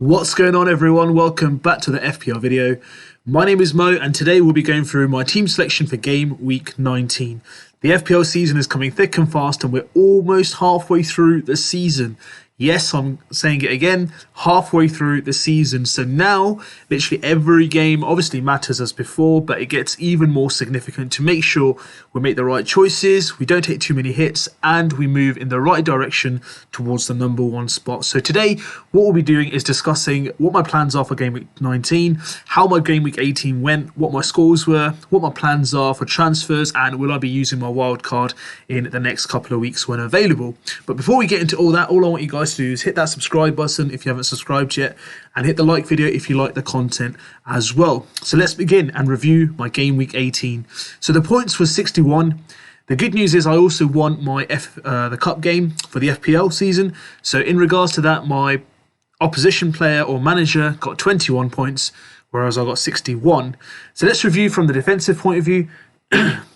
What's going on, everyone? Welcome back to the FPL video. My name is Mo, and today we'll be going through my team selection for game week 19. The FPL season is coming thick and fast, and we're almost halfway through the season. Yes, I'm saying it again, halfway through the season. So now, literally every game obviously matters as before, but it gets even more significant to make sure we make the right choices, we don't take too many hits, and we move in the right direction towards the number one spot. So today, what we'll be doing is discussing what my plans are for game week 19, how my game week 18 went, what my scores were, what my plans are for transfers, and will I be using my wild card in the next couple of weeks when available. But before we get into all that, all I want you guys to do is hit that subscribe button if you haven't subscribed yet, and hit the like video if you like the content as well. So let's begin and review my game week 18. So the points was 61. The good news is I also won my the cup game for the FPL season. So in regards to that, my opposition player or manager got 21 points, whereas I got 61. So let's review from the defensive point of view.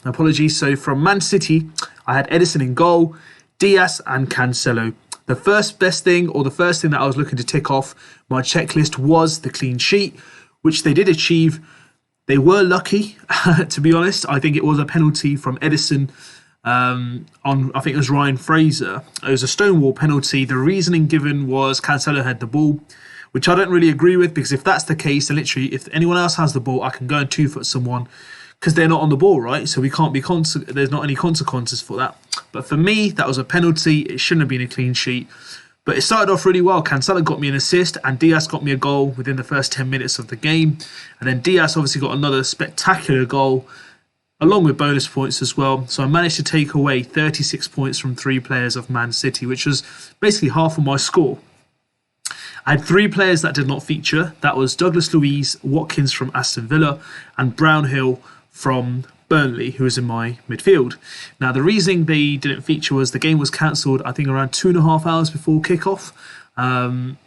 Apologies. So from Man City, I had Edison in goal, Diaz and Cancelo. The first best thing, or the first thing that I was looking to tick off my checklist, was the clean sheet, which they did achieve. They were lucky, to be honest. I think it was a penalty from Edison on, I think it was Ryan Fraser. It was a stonewall penalty. The reasoning given was Cancelo had the ball, which I don't really agree with, because if that's the case, then literally if anyone else has the ball, I can go and two-foot someone because they're not on the ball, right? So we can't be there's not any consequences for that. But for me, that was a penalty. It shouldn't have been a clean sheet. But it started off really well. Cancelo got me an assist and Diaz got me a goal within the first 10 minutes of the game. And then Diaz obviously got another spectacular goal, along with bonus points as well. So I managed to take away 36 points from 3 players of Man City, which was basically half of my score. I had 3 players that did not feature. That was Douglas Luiz, Watkins from Aston Villa, and Brownhill from Burnley, who was in my midfield. Now, the reason they didn't feature was the game was cancelled, I think, around 2.5 hours before kickoff,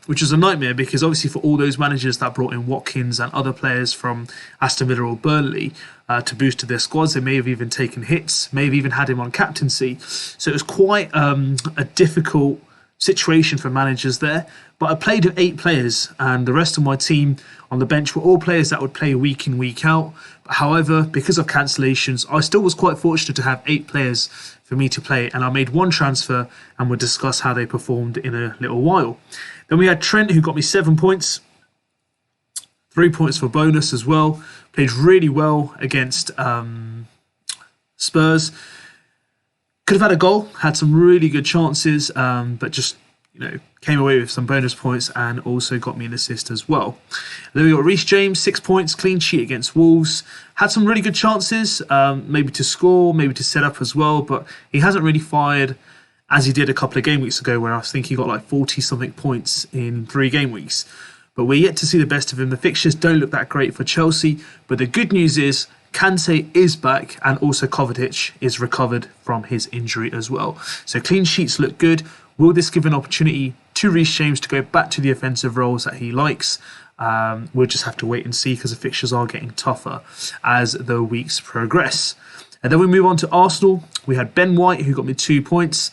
which was a nightmare because obviously for all those managers that brought in Watkins and other players from Aston Villa or Burnley to boost their squads, they may have even taken hits, may have even had him on captaincy. So it was quite a difficult situation for managers there. But I played with 8 players, and the rest of my team on the bench were all players that would play week in, week out. However, because of cancellations, I still was quite fortunate to have 8 players for me to play, and I made 1 transfer, and we'll discuss how they performed in a little while. Then we had Trent, who got me 7 points, 3 points for bonus as well. Played really well against Spurs. Could have had a goal, had some really good chances, but just came away with some bonus points and also got me an assist as well. And then we got Reece James, 6 points, clean sheet against Wolves. Had some really good chances, maybe to score, maybe to set up as well, but he hasn't really fired as he did a couple of game weeks ago, where I think he got like 40-something points in 3 game weeks. But we're yet to see the best of him. The fixtures don't look that great for Chelsea, but the good news is Kante is back, and also Kovacic is recovered from his injury as well. So clean sheets look good. Will this give an opportunity to Reece James to go back to the offensive roles that he likes? We'll just have to wait and see, because the fixtures are getting tougher as the weeks progress. And then we move on to Arsenal. We had Ben White, who got me 2 points.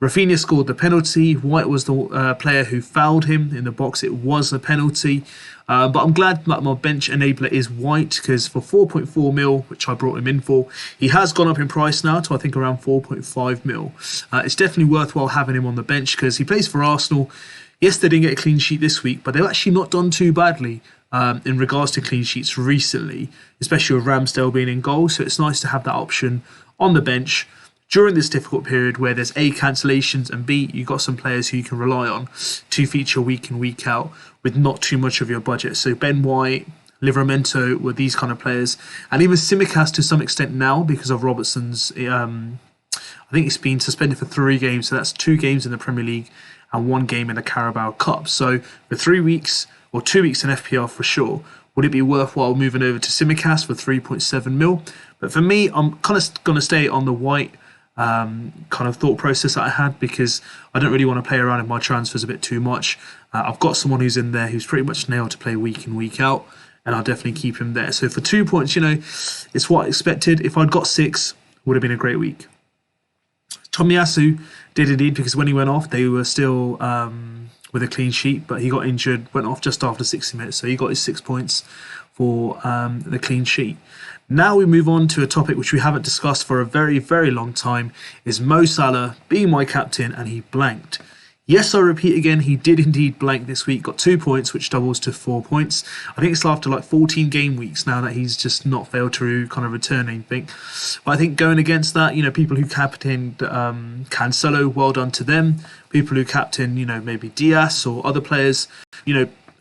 Rafinha scored the penalty. White was the player who fouled him in the box. It was a penalty. But I'm glad that my bench enabler is White, because for 4.4 mil, which I brought him in for, he has gone up in price now to I think around 4.5 mil. It's definitely worthwhile having him on the bench because he plays for Arsenal. Yes, they didn't get a clean sheet this week, but they've actually not done too badly in regards to clean sheets recently, especially with Ramsdale being in goal. So it's nice to have that option on the bench during this difficult period where there's A, cancellations, and B, you've got some players who you can rely on to feature week in, week out with not too much of your budget. So Ben White, Livramento were these kind of players. And even Tsimikas to some extent now, because of Robertson's, I think he's been suspended for 3 games. So that's 2 games in the Premier League and 1 game in the Carabao Cup. So for 3 weeks, or 2 weeks in FPL for sure, would it be worthwhile moving over to Tsimikas for 3.7 mil? But for me, I'm kind of going to stay on the White kind of thought process that I had, because I don't really want to play around with my transfers a bit too much. I've got someone who's in there who's pretty much nailed to play week in, week out, and I'll definitely keep him there. So for 2 points, it's what I expected. If I'd got 6, would have been a great week. Tomiyasu did indeed, because when he went off, they were still with a clean sheet, but he got injured, went off just after 60 minutes, so he got his 6 points for the clean sheet. Now we move on to a topic which we haven't discussed for a very, very long time, is Mo Salah being my captain, and he blanked. Yes, I repeat again, he did indeed blank this week, got 2 points, which doubles to 4 points. I think it's after like 14 game weeks now that he's just not failed to kind of return anything. But I think going against that, people who captained Cancelo, well done to them. People who captained, maybe Diaz or other players,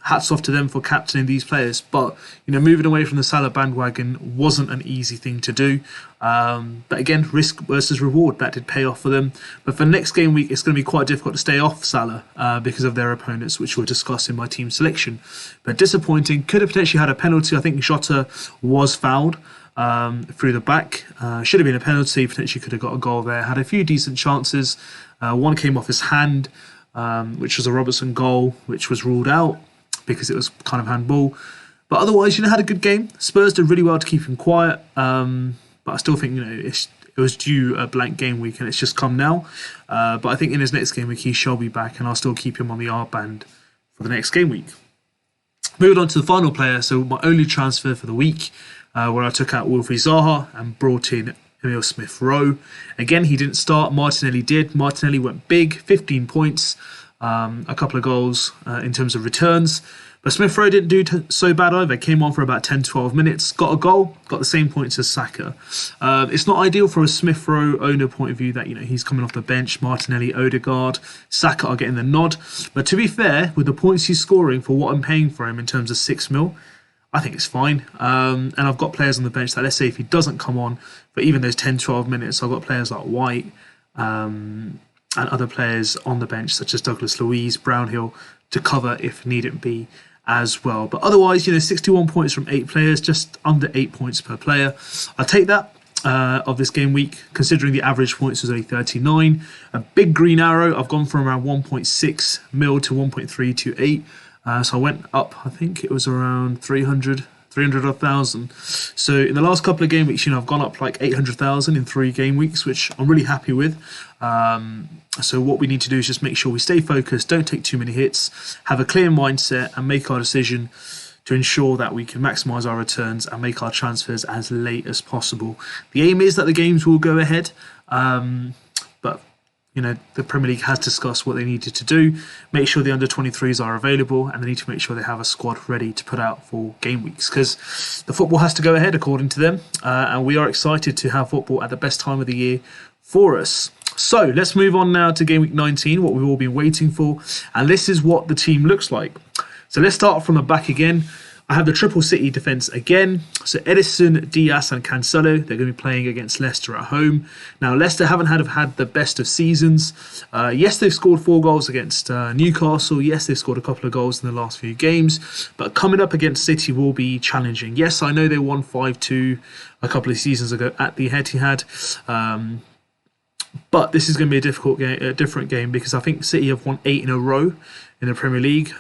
hats off to them for captaining these players. But, moving away from the Salah bandwagon wasn't an easy thing to do. But again, risk versus reward, that did pay off for them. But for next game week, it's going to be quite difficult to stay off Salah because of their opponents, which we'll discuss in my team selection. But disappointing, could have potentially had a penalty. I think Jota was fouled through the back. Should have been a penalty, potentially could have got a goal there. Had a few decent chances. One came off his hand, which was a Robertson goal, which was ruled out because it was kind of handball. But otherwise, had a good game. Spurs did really well to keep him quiet. But I still think, it was due a blank game week and it's just come now. But I think in his next game week, he shall be back and I'll still keep him on the R band for the next game week. Moving on to the final player. So my only transfer for the week, where I took out Wilfried Zaha and brought in Emil Smith-Rowe. Again, he didn't start. Martinelli did. Martinelli went big, 15 points. A couple of goals in terms of returns. But Smith-Rowe didn't do so bad either. Came on for about 10-12 minutes. Got a goal. Got the same points as Saka. It's not ideal for a Smith-Rowe owner point of view that, he's coming off the bench. Martinelli, Odegaard, Saka are getting the nod. But to be fair, with the points he's scoring for what I'm paying for him in terms of 6 mil, I think it's fine. And I've got players on the bench that, let's say if he doesn't come on for even those 10-12 minutes, I've got players like White, and other players on the bench such as Douglas Luiz, Brownhill to cover if needed be as well. But otherwise, 61 points from 8 players, just under 8 points per player. I'll take that of this game week, considering the average points was only 39. A big green arrow, I've gone from around 1.6 mil to 1.3 to 8. So I went up, I think it was around 300,000. So in the last couple of game weeks, I've gone up like 800,000 in 3 game weeks, which I'm really happy with. So what we need to do is just make sure we stay focused, don't take too many hits, have a clear mindset and make our decision to ensure that we can maximise our returns and make our transfers as late as possible. The aim is that the games will go ahead, but the Premier League has discussed what they needed to do. Make sure the under-23s are available and they need to make sure they have a squad ready to put out for game weeks because the football has to go ahead according to them, and we are excited to have football at the best time of the year for us. So let's move on now to game week 19, what we've all been waiting for, and this is what the team looks like. So let's start from the back again. I have the triple City defence again. So Edison, Diaz and Cancelo, they're going to be playing against Leicester at home. Now, Leicester haven't had the best of seasons. Yes, they've scored 4 goals against Newcastle. Yes, they've scored a couple of goals in the last few games. But coming up against City will be challenging. Yes, I know they won 5-2 a couple of seasons ago at the Etihad. But this is going to be a different game because I think City have won 8 in a row in the Premier League.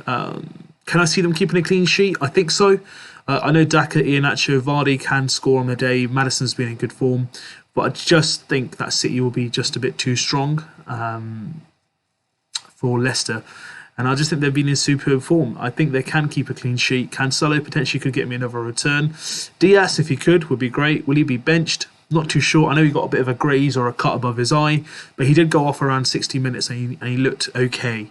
Can I see them keeping a clean sheet? I think so. I know Daka, Iheanacho, Vardy can score on the day. Maddison's been in good form. But I just think that City will be just a bit too strong for Leicester. And I just think they've been in superb form. I think they can keep a clean sheet. Cancelo potentially could get me another return. Diaz, if he could, would be great. Will he be benched? Not too sure. I know he got a bit of a graze or a cut above his eye, but he did go off around 60 minutes and he looked okay.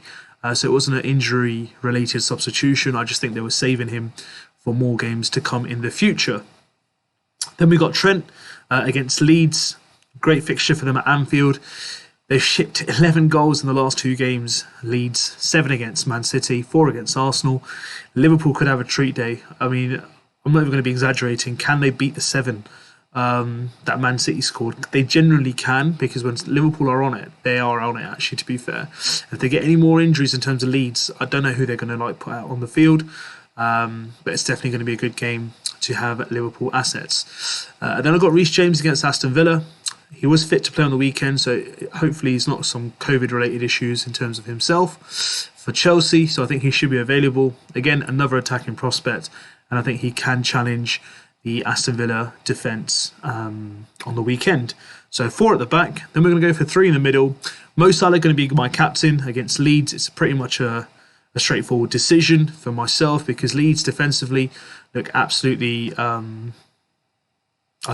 So it wasn't an injury-related substitution. I just think they were saving him for more games to come in the future. Then we got Trent against Leeds. Great fixture for them at Anfield. They've shipped 11 goals in the last 2 games. Leeds, 7 against Man City, 4 against Arsenal. Liverpool could have a treat day. I mean, I'm not even going to be exaggerating. Can they beat the 7 that Man City scored? They generally can, because when Liverpool are on it, they are on it actually, to be fair. If they get any more injuries in terms of Leeds, I don't know who they're going to put out on the field, but it's definitely going to be a good game to have Liverpool assets. Then I've got Reece James against Aston Villa. He was fit to play on the weekend, so hopefully he's not some COVID-related issues in terms of himself. For Chelsea, so I think he should be available. Again, another attacking prospect, and I think he can challenge the Aston Villa defence on the weekend. So 4 at the back. Then we're going to go for 3 in the middle. Mo Salah going to be my captain against Leeds. It's pretty much a a straightforward decision for myself because Leeds defensively look absolutely, I'd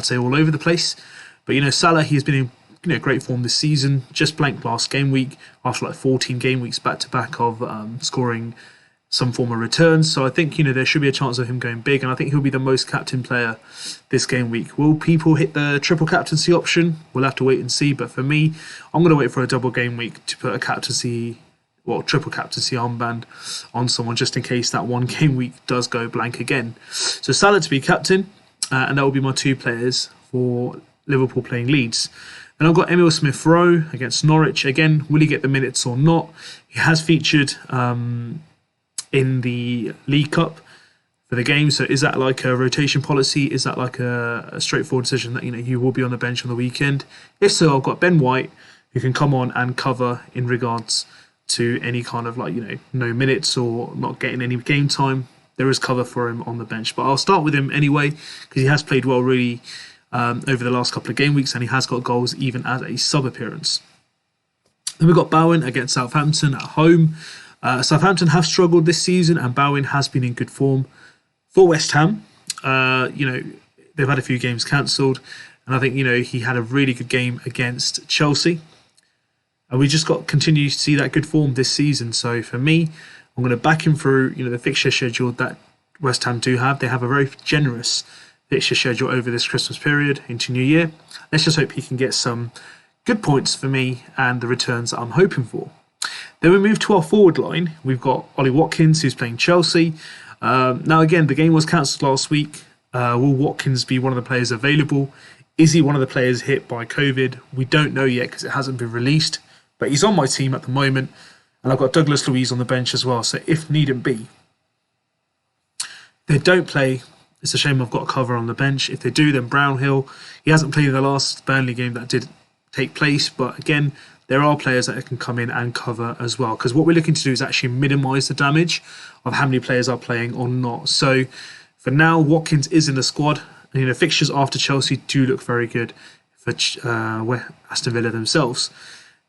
say, all over the place. But, Salah, he's been in great form this season. Just blanked last game week after like 14 game weeks back-to-back of scoring some form of returns. So I think, there should be a chance of him going big, and I think he'll be the most captain player this game week. Will people hit the triple captaincy option? We'll have to wait and see. But for me, I'm going to wait for a double game week to put a triple captaincy armband on someone just in case that one game week does go blank again. So Salah to be captain, and that will be my 2 players for Liverpool playing Leeds. Then I've got Emil Smith-Rowe against Norwich. Again, will he get the minutes or not? He has featured in the League Cup for the game. So is that like a rotation policy? Is that like a straightforward decision that he will be on the bench on the weekend? If so, I've got Ben White who can come on and cover in regards to any kind of no minutes or not getting any game time. There is cover for him on the bench, but I'll start with him anyway because he has played well really over the last couple of game weeks, and he has got goals even as a sub appearance. Then we've got Bowen against Southampton at home. Southampton have struggled this season, and Bowen has been in good form. For West Ham, they've had a few games cancelled, and I think he had a really good game against Chelsea, and we just got continue to see that good form this season. So for me, I'm going to back him through the fixture schedule that West Ham do have. They have a very generous fixture schedule over this Christmas period into New Year. Let's just hope he can get some good points for me and the returns that I'm hoping for. Then we move to our forward line. We've got Ollie Watkins, who's playing Chelsea. Now, again, the game was cancelled last week. Will Watkins be one of the players available? Is he one of the players hit by COVID? We don't know yet because it hasn't been released. But he's on my team at the moment. And I've got Douglas Luiz on the bench as well. So if need be, they don't play. It's a shame I've got cover on the bench. If they do, then Brownhill. He hasn't played in the last Burnley game that did take place. But again, there are players that can come in and cover as well. Because what we're looking to do is actually minimise the damage of how many players are playing or not. So for now, Watkins is in the squad. And, fixtures after Chelsea do look very good for Aston Villa themselves.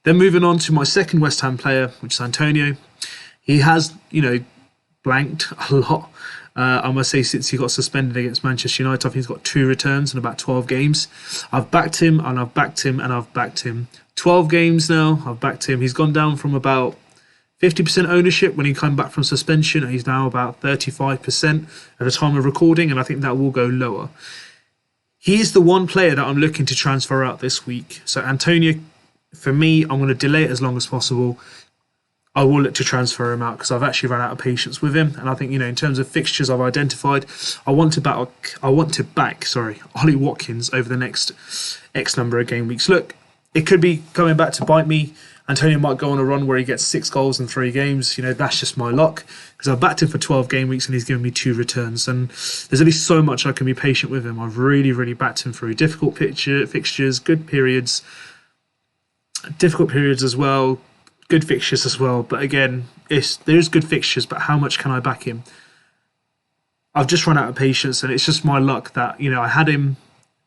Then moving on to my second West Ham player, which is Antonio. He has, blanked a lot. I must say, since he got suspended against Manchester United, I think he's got 2 returns in about 12 games. I've backed him, and I've backed him, and I've backed him. 12 games now, I've backed him. He's gone down from about 50% ownership when he came back from suspension, and he's now about 35% at the time of recording, and I think that will go lower. He is the one player that I'm looking to transfer out this week. So Antonio, for me, I'm going to delay it as long as possible. I will look to transfer him out because I've actually run out of patience with him. And I think, in terms of fixtures I've identified, I want to back Ollie Watkins over the next X number of game weeks. Look, it could be coming back to bite me. Antonio might go on a run where he gets 6 goals in 3 games. That's just my luck because I've backed him for 12 game weeks and he's given me 2 returns. And there's only so much I can be patient with him. I've really, really backed him through difficult fixtures, good periods, difficult periods as well, good fixtures as well. But again, there's good fixtures, but how much can I back him? I've just run out of patience, and it's just my luck that, I had him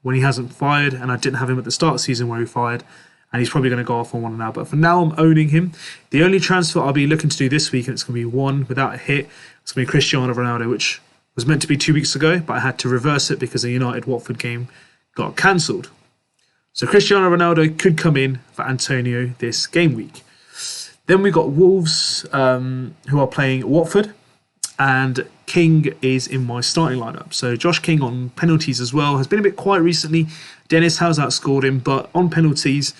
when he hasn't fired, and I didn't have him at the start of the season where he fired, and he's probably going to go off on one now. But for now, I'm owning him. The only transfer I'll be looking to do this week, and it's going to be one without a hit, it's going to be Cristiano Ronaldo, which was meant to be 2 weeks ago, but I had to reverse it because the United-Watford game got cancelled. So Cristiano Ronaldo could come in for Antonio this game week. Then we've got Wolves, who are playing Watford, and King is in my starting lineup. So Josh King on penalties as well has been a bit quiet recently. Dennis has outscored him, but on penalties,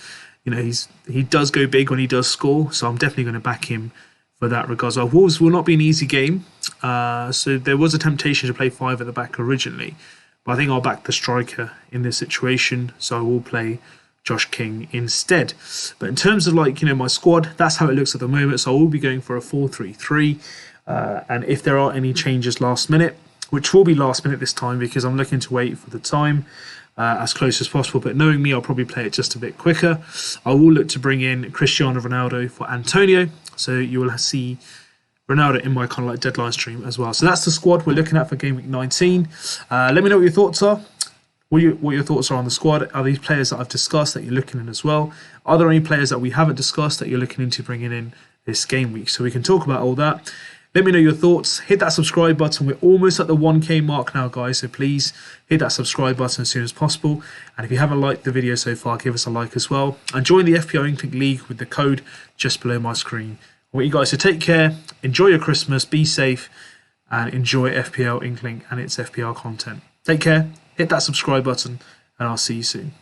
he does go big when he does score. So I'm definitely going to back him for that regards. Well, Wolves will not be an easy game. So there was a temptation to play 5 at the back originally, but I think I'll back the striker in this situation. So I will play Josh King instead. But in terms of my squad, that's how it looks at the moment. So I will be going for a 4-3-3. And if there are any changes last minute, which will be last minute this time because I'm looking to wait for the time as close as possible. But knowing me, I'll probably play it just a bit quicker. I will look to bring in Cristiano Ronaldo for Antonio. So you will see Ronaldo in my kind of deadline stream as well. So that's the squad we're looking at for Game Week 19. Let me know what your thoughts are. What your thoughts are on the squad. Are these players that I've discussed that you're looking in as well? Are there any players that we haven't discussed that you're looking into bringing in this game week? So we can talk about all that. Let me know your thoughts. Hit that subscribe button. We're almost at the 1K mark now, guys. So please hit that subscribe button as soon as possible. And if you haven't liked the video so far, give us a like as well. And join the FPL INKLING League with the code just below my screen. I want you guys to take care, enjoy your Christmas, be safe, and enjoy FPL INKLING and its FPL content. Take care, hit that subscribe button, and I'll see you soon.